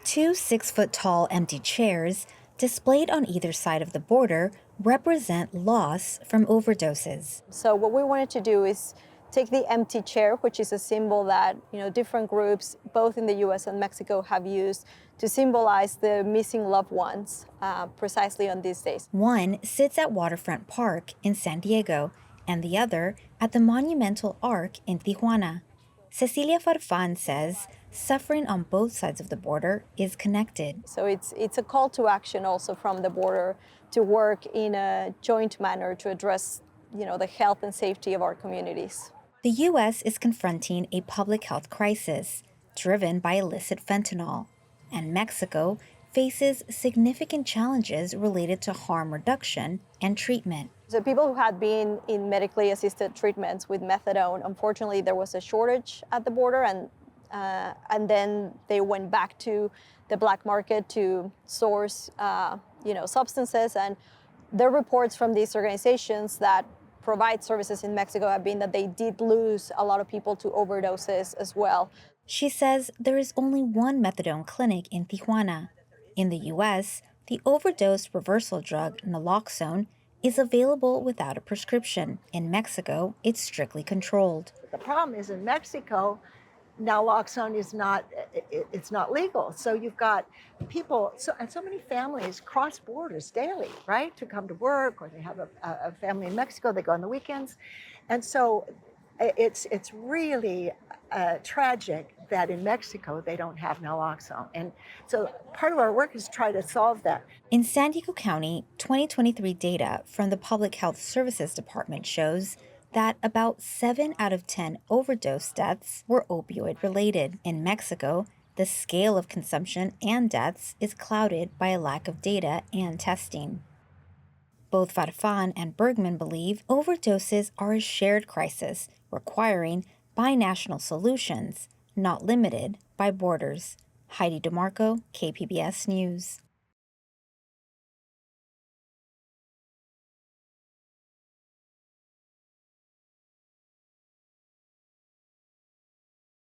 Two 6-foot-tall empty chairs, displayed on either side of the border, represent loss from overdoses. So what we wanted to do is take the empty chair, which is a symbol that different groups, both in the U.S. and Mexico, have used to symbolize the missing loved ones, precisely on these days. One sits at Waterfront Park in San Diego, and the other at the Monumental Arc in Tijuana. Cecilia Farfan says suffering on both sides of the border is connected. So it's a call to action also from the border to work in a joint manner to address the health and safety of our communities. The U.S. is confronting a public health crisis driven by illicit fentanyl, and Mexico faces significant challenges related to harm reduction and treatment. So people who had been in medically assisted treatments with methadone, unfortunately, there was a shortage at the border, and then they went back to the black market to source, substances. And the reports from these organizations that provide services in Mexico have been that they did lose a lot of people to overdoses as well. She says there is only one methadone clinic in Tijuana. In the U.S., the overdose reversal drug naloxone is available without a prescription. In Mexico, it's strictly controlled. The problem is in Mexico, naloxone is not legal. So you've got people, and so many families cross borders daily, right, to come to work, or they have a family in Mexico, they go on the weekends. And so it's really tragic that in Mexico they don't have naloxone. And so part of our work is to try to solve that. In San Diego County, 2023 data from the Public Health Services Department shows that about 7 out of 10 overdose deaths were opioid-related. In Mexico, the scale of consumption and deaths is clouded by a lack of data and testing. Both Farfan and Bergman believe overdoses are a shared crisis requiring binational solutions, not limited by borders. Heidi de Marco, KPBS News.